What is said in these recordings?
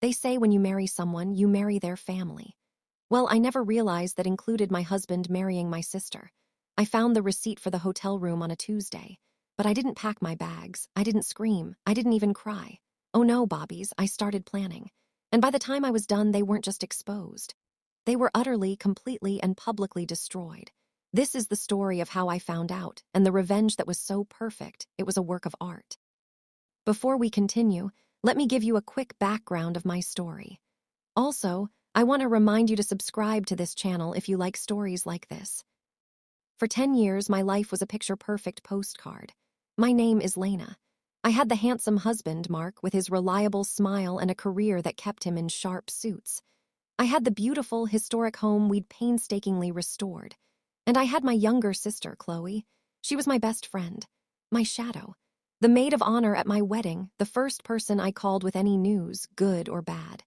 They say when you marry someone, you marry their family. Well, I never realized that included my husband marrying my sister. I found the receipt for the hotel room on a Tuesday, but I didn't pack my bags. I didn't scream. I didn't even cry. Oh no, Bobbies, I started planning. And by the time I was done, they weren't just exposed. They were utterly, completely, and publicly destroyed. This is the story of how I found out, and the revenge that was so perfect, it was a work of art. Before we continue, let me give you a quick background of my story. Also, I want to remind you to subscribe to this channel if you like stories like this. For 10 years, my life was a picture-perfect postcard. My name is Lena. I had the handsome husband, Mark, with his reliable smile and a career that kept him in sharp suits. I had the beautiful, historic home we'd painstakingly restored. And I had my younger sister, Chloe. She was my best friend, my shadow, the maid of honor at my wedding, the first person I called with any news, good or bad.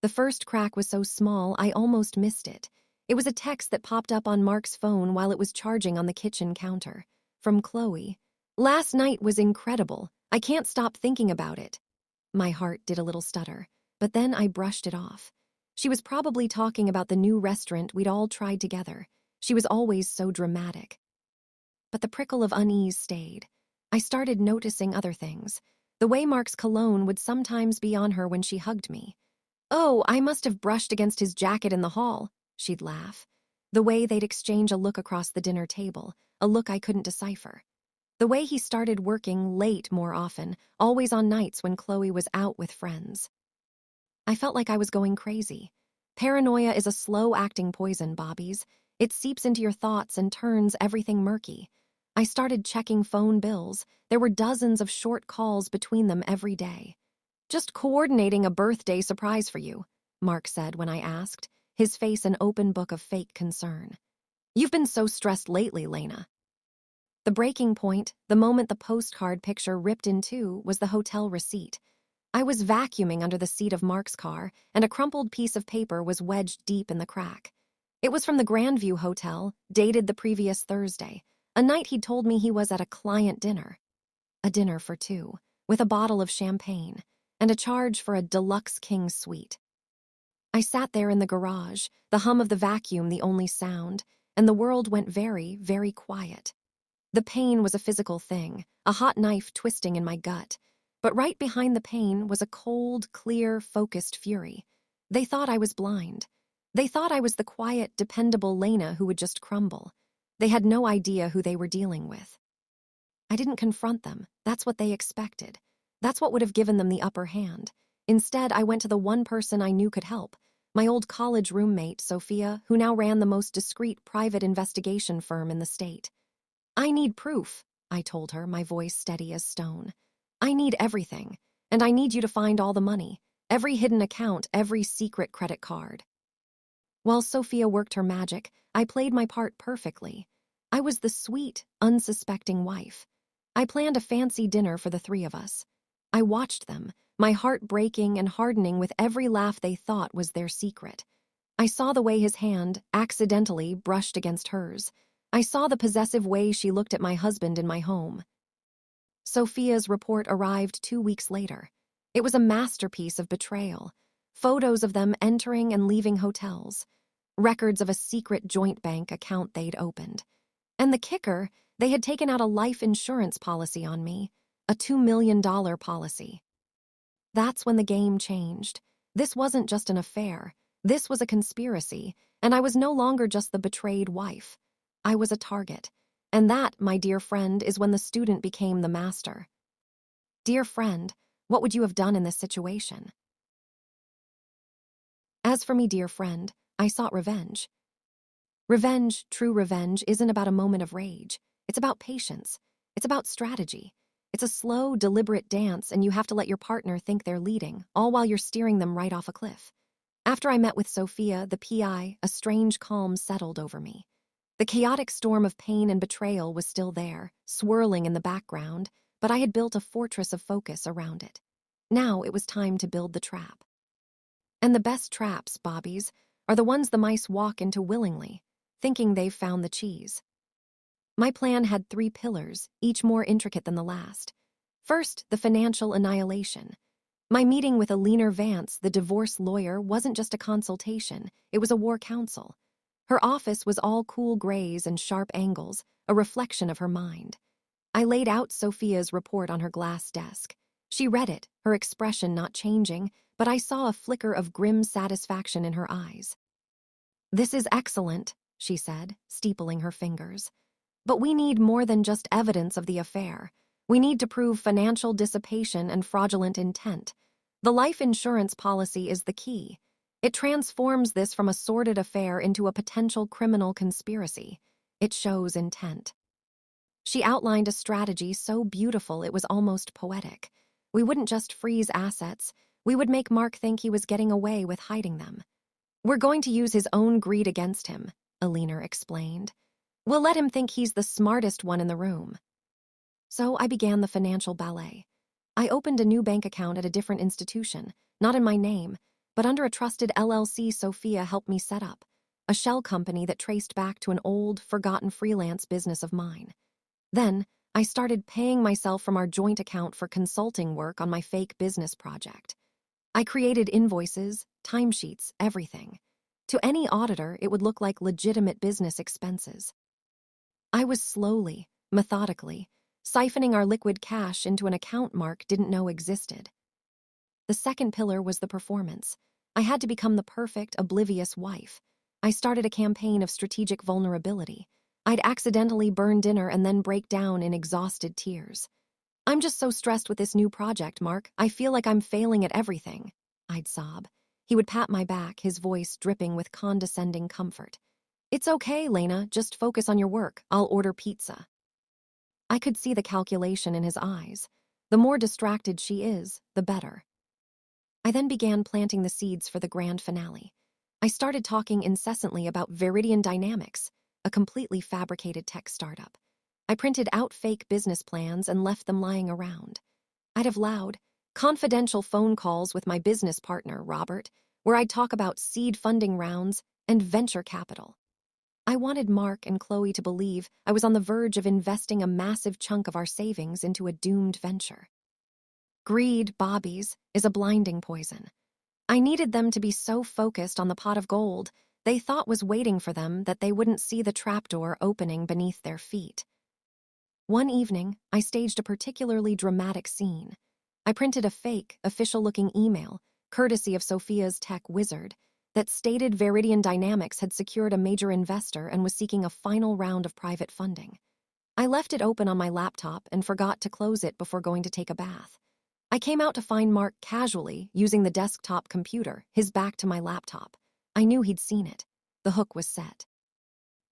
The first crack was so small, I almost missed it. It was a text that popped up on Mark's phone while it was charging on the kitchen counter. From Chloe. Last night was incredible. I can't stop thinking about it. My heart did a little stutter, but then I brushed it off. She was probably talking about the new restaurant we'd all tried together. She was always so dramatic. But the prickle of unease stayed. I started noticing other things. The way Mark's cologne would sometimes be on her when she hugged me. Oh, I must have brushed against his jacket in the hall, she'd laugh. The way they'd exchange a look across the dinner table, a look I couldn't decipher. The way he started working late more often, always on nights when Chloe was out with friends. I felt like I was going crazy. Paranoia is a slow-acting poison, Bobbies. It seeps into your thoughts and turns everything murky. I started checking phone bills. There were dozens of short calls between them every day. Just coordinating a birthday surprise for you, Mark said when I asked, his face an open book of fake concern. You've been so stressed lately, Lena. The breaking point, the moment the postcard picture ripped in two, was the hotel receipt. I was vacuuming under the seat of Mark's car, and a crumpled piece of paper was wedged deep in the crack. It was from the Grandview Hotel, dated the previous Thursday, a night he'd told me he was at a client dinner. A dinner for two, with a bottle of champagne, and a charge for a deluxe king suite. I sat there in the garage, the hum of the vacuum the only sound, and the world went very, very quiet. The pain was a physical thing, a hot knife twisting in my gut. But right behind the pain was a cold, clear, focused fury. They thought I was blind. They thought I was the quiet, dependable Lena who would just crumble. They had no idea who they were dealing with. I didn't confront them. That's what they expected. That's what would have given them the upper hand. Instead, I went to the one person I knew could help, my old college roommate, Sophia, who now ran the most discreet private investigation firm in the state. I need proof, I told her, my voice steady as stone. I need everything, and I need you to find all the money, every hidden account, every secret credit card. While Sophia worked her magic, I played my part perfectly. I was the sweet, unsuspecting wife. I planned a fancy dinner for the three of us. I watched them, my heart breaking and hardening with every laugh they thought was their secret. I saw the way his hand, accidentally, brushed against hers. I saw the possessive way she looked at my husband in my home. Sophia's report arrived 2 weeks later. It was a masterpiece of betrayal. Photos of them entering and leaving hotels. Records of a secret joint bank account they'd opened. And the kicker, they had taken out a life insurance policy on me. A $2 million policy. That's when the game changed. This wasn't just an affair. This was a conspiracy, and I was no longer just the betrayed wife. I was a target. And that, my dear friend, is when the student became the master. Dear friend, what would you have done in this situation? As for me, dear friend, I sought revenge. Revenge, true revenge, isn't about a moment of rage. It's about patience. It's about strategy. It's a slow, deliberate dance, and you have to let your partner think they're leading, all while you're steering them right off a cliff. After I met with Sophia, the PI, a strange calm settled over me. The chaotic storm of pain and betrayal was still there, swirling in the background, but I had built a fortress of focus around it. Now it was time to build the trap. And the best traps, Bobbies, are the ones the mice walk into willingly, thinking they've found the cheese. My plan had 3 pillars, each more intricate than the last. First, the financial annihilation. My meeting with Alina Vance, the divorce lawyer, wasn't just a consultation, it was a war council. Her office was all cool grays and sharp angles, a reflection of her mind. I laid out Sophia's report on her glass desk. She read it, her expression not changing, but I saw a flicker of grim satisfaction in her eyes. "This is excellent," she said, steepling her fingers. "But we need more than just evidence of the affair. We need to prove financial dissipation and fraudulent intent. The life insurance policy is the key. It transforms this from a sordid affair into a potential criminal conspiracy. It shows intent." She outlined a strategy so beautiful it was almost poetic. We wouldn't just freeze assets, we would make Mark think he was getting away with hiding them. "We're going to use his own greed against him," Alina explained. "We'll let him think he's the smartest one in the room." So I began the financial ballet. I opened a new bank account at a different institution, not in my name, but under a trusted LLC Sophia helped me set up, a shell company that traced back to an old, forgotten freelance business of mine. Then, I started paying myself from our joint account for consulting work on my fake business project. I created invoices, timesheets, everything. To any auditor, it would look like legitimate business expenses. I was slowly, methodically, siphoning our liquid cash into an account Mark didn't know existed. The second pillar was the performance. I had to become the perfect, oblivious wife. I started a campaign of strategic vulnerability. I'd accidentally burn dinner and then break down in exhausted tears. "I'm just so stressed with this new project, Mark. I feel like I'm failing at everything," I'd sob. He would pat my back, his voice dripping with condescending comfort. "It's okay, Lena. Just focus on your work. I'll order pizza." I could see the calculation in his eyes. The more distracted she is, the better. I then began planting the seeds for the grand finale. I started talking incessantly about Viridian Dynamics, a completely fabricated tech startup. I printed out fake business plans and left them lying around. I'd have loud, confidential phone calls with my business partner, Robert, where I'd talk about seed funding rounds and venture capital. I wanted Mark and Chloe to believe I was on the verge of investing a massive chunk of our savings into a doomed venture. Greed, Bobby's, is a blinding poison. I needed them to be so focused on the pot of gold they thought was waiting for them that they wouldn't see the trapdoor opening beneath their feet. One evening, I staged a particularly dramatic scene. I printed a fake, official-looking email, courtesy of Sophia's tech wizard, that stated Viridian Dynamics had secured a major investor and was seeking a final round of private funding. I left it open on my laptop and forgot to close it before going to take a bath. I came out to find Mark casually using the desktop computer, his back to my laptop. I knew he'd seen it. The hook was set.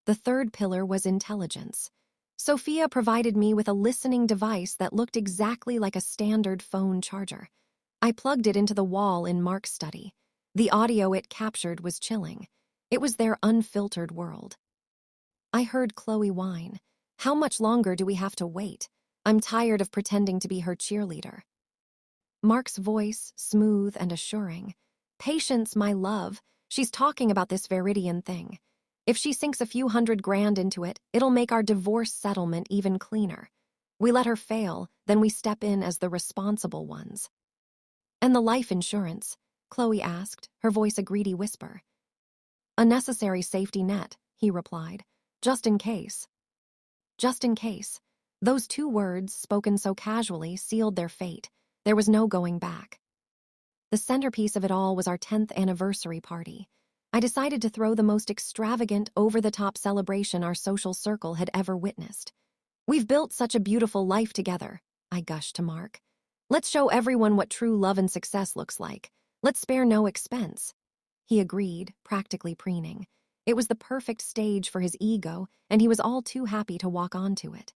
The third pillar was intelligence. Sophia provided me with a listening device that looked exactly like a standard phone charger. I plugged it into the wall in Mark's study. The audio it captured was chilling. It was their unfiltered world. I heard Chloe whine. "How much longer do we have to wait? I'm tired of pretending to be her cheerleader." Mark's voice, smooth and assuring. "Patience, my love. She's talking about this Viridian thing. If she sinks a few $100,000 into it, it'll make our divorce settlement even cleaner. We let her fail, then we step in as the responsible ones." "And the life insurance?" Chloe asked, her voice a greedy whisper. "A necessary safety net," he replied. "Just in case." Just in case. Those two words, spoken so casually, sealed their fate. There was no going back. The centerpiece of it all was our 10th anniversary party. I decided to throw the most extravagant, over-the-top celebration our social circle had ever witnessed. "We've built such a beautiful life together," I gushed to Mark. "Let's show everyone what true love and success looks like. Let's spare no expense." He agreed, practically preening. It was the perfect stage for his ego, and he was all too happy to walk onto it.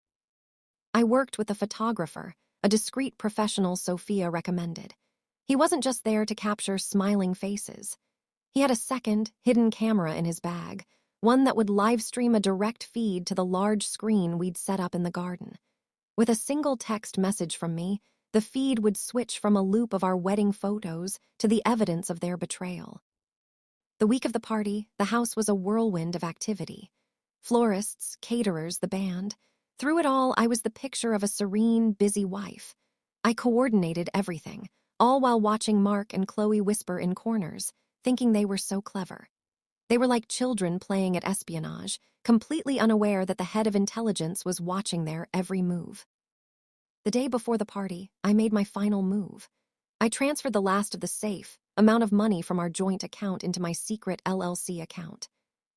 I worked with a photographer, a discreet professional Sophia recommended. He wasn't just there to capture smiling faces. He had a second, hidden camera in his bag, one that would live-stream a direct feed to the large screen we'd set up in the garden. With a single text message from me, the feed would switch from a loop of our wedding photos to the evidence of their betrayal. The week of the party, the house was a whirlwind of activity. Florists, caterers, the band. Through it all, I was the picture of a serene, busy wife. I coordinated everything, all while watching Mark and Chloe whisper in corners, thinking they were so clever. They were like children playing at espionage, completely unaware that the head of intelligence was watching their every move. The day before the party, I made my final move. I transferred the last of the safe amount of money from our joint account into my secret LLC account.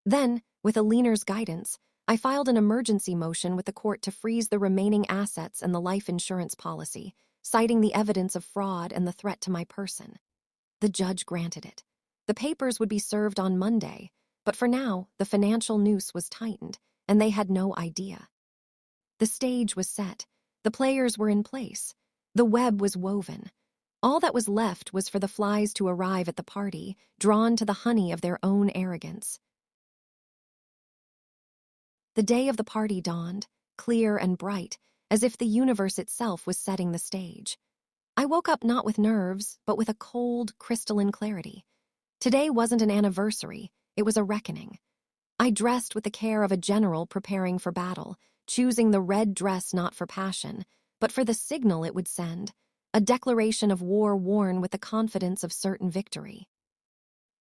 Then, with Aliner's guidance, I filed an emergency motion with the court to freeze the remaining assets and the life insurance policy, citing the evidence of fraud and the threat to my person. The judge granted it. The papers would be served on Monday, but for now, the financial noose was tightened, and they had no idea. The stage was set. The players were in place. The web was woven. All that was left was for the flies to arrive at the party, drawn to the honey of their own arrogance. The day of the party dawned, clear and bright, as if the universe itself was setting the stage. I woke up not with nerves, but with a cold, crystalline clarity. Today wasn't an anniversary, it was a reckoning. I dressed with the care of a general preparing for battle, choosing the red dress not for passion, but for the signal it would send, a declaration of war worn with the confidence of certain victory.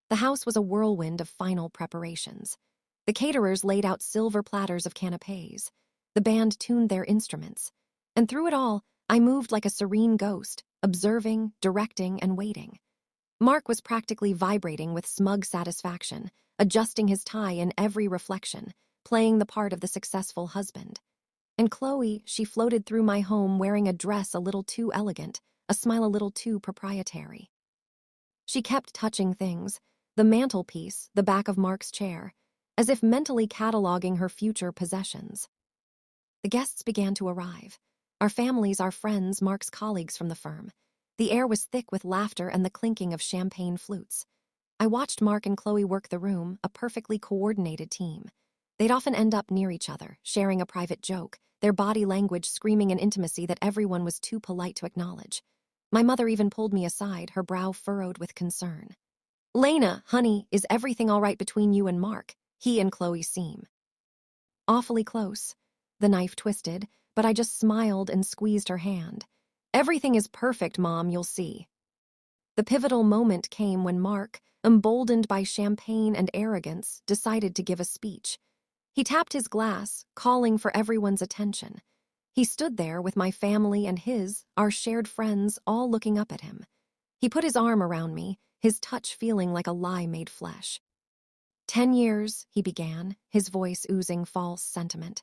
The house was a whirlwind of final preparations. The caterers laid out silver platters of canapés. The band tuned their instruments. And through it all, I moved like a serene ghost, observing, directing, and waiting. Mark was practically vibrating with smug satisfaction, adjusting his tie in every reflection, playing the part of the successful husband. And Chloe, she floated through my home wearing a dress a little too elegant, a smile a little too proprietary. She kept touching things, the mantelpiece, the back of Mark's chair, as if mentally cataloging her future possessions. The guests began to arrive. Our families, our friends, Mark's colleagues from the firm. The air was thick with laughter and the clinking of champagne flutes. I watched Mark and Chloe work the room, a perfectly coordinated team. They'd often end up near each other, sharing a private joke, their body language screaming an intimacy that everyone was too polite to acknowledge. My mother even pulled me aside, her brow furrowed with concern. "Lena, honey, is everything all right between you and Mark? He and Chloe seem awfully close." The knife twisted, but I just smiled and squeezed her hand. "Everything is perfect, Mom, you'll see." The pivotal moment came when Mark, emboldened by champagne and arrogance, decided to give a speech. He tapped his glass, calling for everyone's attention. He stood there with my family and his, our shared friends, all looking up at him. He put his arm around me, his touch feeling like a lie made flesh. 10 years, he began, his voice oozing false sentiment.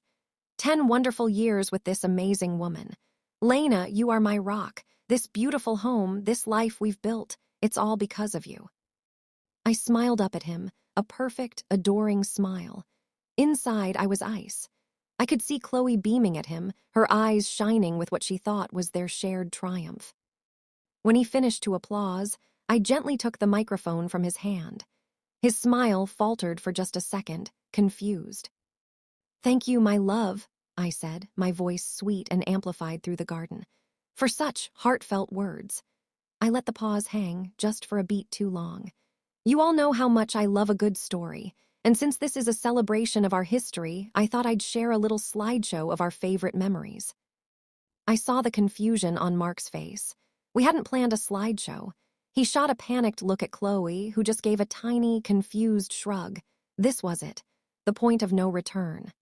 10 wonderful years with this amazing woman. Lena, you are my rock. This beautiful home, this life we've built, it's all because of you. I smiled up at him, a perfect, adoring smile. Inside, I was ice. I could see Chloe beaming at him, her eyes shining with what she thought was their shared triumph. When he finished to applause, I gently took the microphone from his hand. His smile faltered for just a second, confused. "Thank you, my love," I said, my voice sweet and amplified through the garden, "for such heartfelt words." I let the pause hang, just for a beat too long. You all know how much I love a good story, and since this is a celebration of our history, I thought I'd share a little slideshow of our favorite memories. I saw the confusion on Mark's face. We hadn't planned a slideshow. He shot a panicked look at Chloe, who just gave a tiny, confused shrug. This was it, the point of no return.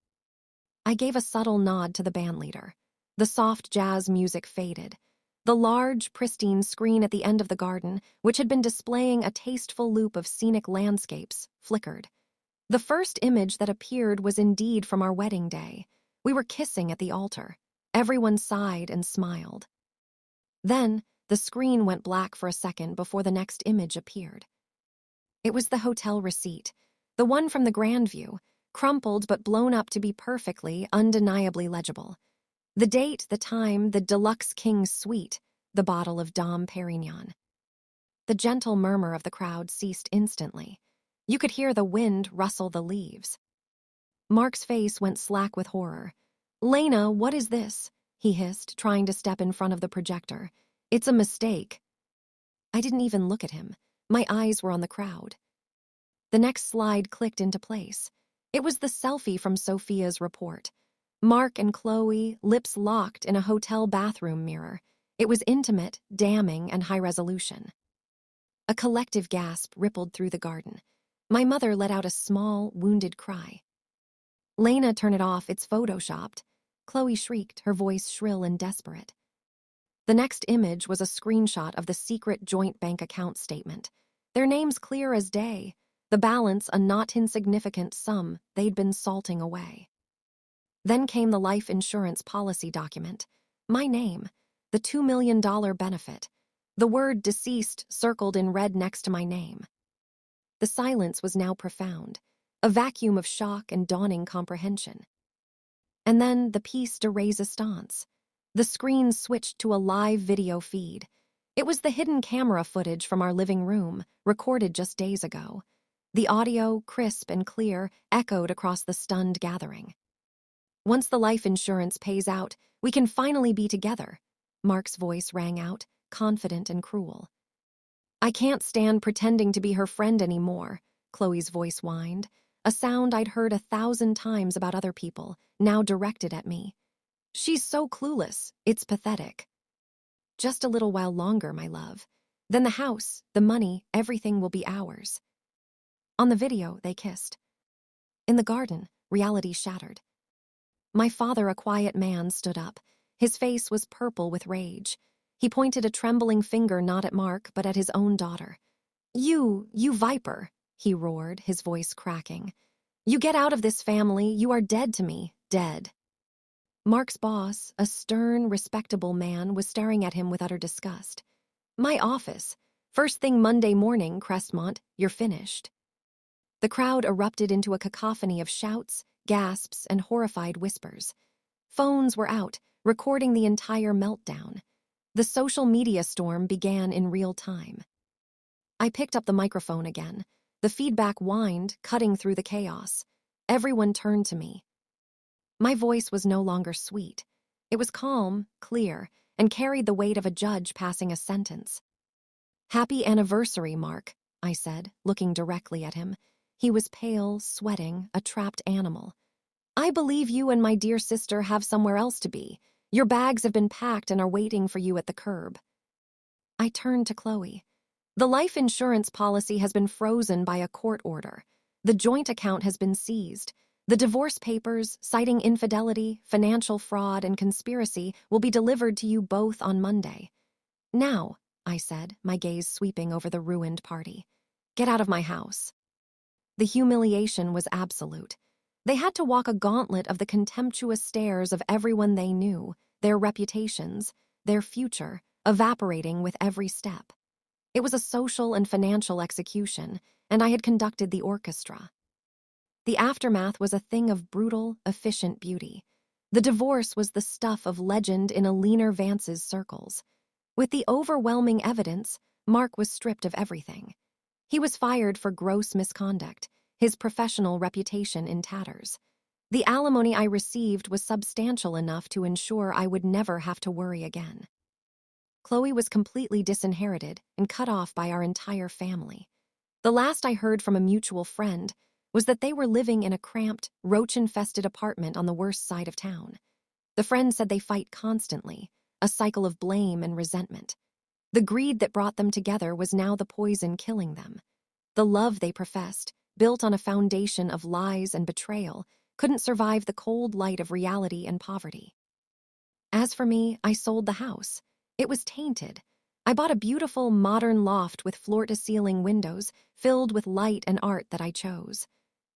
I gave a subtle nod to the bandleader. The soft jazz music faded. The large, pristine screen at the end of the garden, which had been displaying a tasteful loop of scenic landscapes, flickered. The first image that appeared was indeed from our wedding day. We were kissing at the altar. Everyone sighed and smiled. Then, the screen went black for a second before the next image appeared. It was the hotel receipt, the one from the Grand View, crumpled but blown up to be perfectly, undeniably legible. The date, the time, the deluxe King's Suite, the bottle of Dom Perignon. The gentle murmur of the crowd ceased instantly. You could hear the wind rustle the leaves. Mark's face went slack with horror. "Lena, what is this?" he hissed, trying to step in front of the projector. "It's a mistake." I didn't even look at him. My eyes were on the crowd. The next slide clicked into place. It was the selfie from Sophia's report. Mark and Chloe, lips locked in a hotel bathroom mirror. It was intimate, damning, and high resolution. A collective gasp rippled through the garden. My mother let out a small, wounded cry. "Lena, turn it off, it's photoshopped," Chloe shrieked, her voice shrill and desperate. The next image was a screenshot of the secret joint bank account statement. Their names clear as day, the balance a not insignificant sum they'd been salting away. Then came the life insurance policy document. My name, the $2 million benefit, the word deceased circled in red next to my name. The silence was now profound, a vacuum of shock and dawning comprehension. And then the piece de resistance. The screen switched to a live video feed. It was the hidden camera footage from our living room, recorded just days ago. The audio, crisp and clear, echoed across the stunned gathering. "Once the life insurance pays out, we can finally be together," Mark's voice rang out, confident and cruel. "I can't stand pretending to be her friend anymore," Chloe's voice whined, a sound I'd heard 1,000 times about other people, now directed at me. "She's so clueless, it's pathetic." "Just a little while longer, my love. Then the house, the money, everything will be ours." On the video, they kissed. In the garden, reality shattered. My father, a quiet man, stood up. His face was purple with rage. He pointed a trembling finger not at Mark, but at his own daughter. You viper," he roared, his voice cracking. "You get out of this family, you are dead to me, dead." Mark's boss, a stern, respectable man, was staring at him with utter disgust. "My office. First thing Monday morning, Crestmont, you're finished." The crowd erupted into a cacophony of shouts, gasps, and horrified whispers. Phones were out, recording the entire meltdown. The social media storm began in real time. I picked up the microphone again. The feedback whined, cutting through the chaos. Everyone turned to me. My voice was no longer sweet. It was calm, clear, and carried the weight of a judge passing a sentence. "Happy anniversary, Mark," I said, looking directly at him. He was pale, sweating, a trapped animal. "I believe you and my dear sister have somewhere else to be. Your bags have been packed and are waiting for you at the curb." I turned to Chloe. "The life insurance policy has been frozen by a court order. The joint account has been seized. The divorce papers, citing infidelity, financial fraud, and conspiracy, will be delivered to you both on Monday." "Now," I said, my gaze sweeping over the ruined party, "get out of my house." The humiliation was absolute. They had to walk a gauntlet of the contemptuous stares of everyone they knew, their reputations, their future, evaporating with every step. It was a social and financial execution, and I had conducted the orchestra. The aftermath was a thing of brutal, efficient beauty. The divorce was the stuff of legend in Alina Vance's circles. With the overwhelming evidence, Mark was stripped of everything. He was fired for gross misconduct, his professional reputation in tatters. The alimony I received was substantial enough to ensure I would never have to worry again. Chloe was completely disinherited and cut off by our entire family. The last I heard from a mutual friend was that they were living in a cramped, roach-infested apartment on the worst side of town. The friend said they fight constantly, a cycle of blame and resentment. The greed that brought them together was now the poison killing them. The love they professed, built on a foundation of lies and betrayal, couldn't survive the cold light of reality and poverty. As for me, I sold the house. It was tainted. I bought a beautiful, modern loft with floor-to-ceiling windows, filled with light and art that I chose.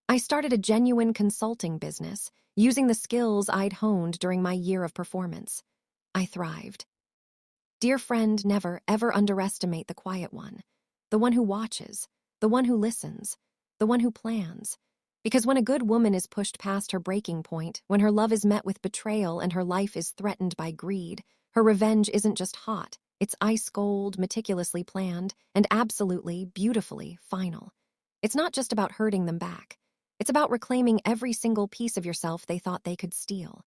I started a genuine consulting business, using the skills I'd honed during my year of performance. I thrived. Dear friend, never, ever underestimate the quiet one. The one who watches, the one who listens, the one who plans. Because when a good woman is pushed past her breaking point, when her love is met with betrayal and her life is threatened by greed, her revenge isn't just hot, it's ice-cold, meticulously planned, and absolutely, beautifully final. It's not just about hurting them back. It's about reclaiming every single piece of yourself they thought they could steal.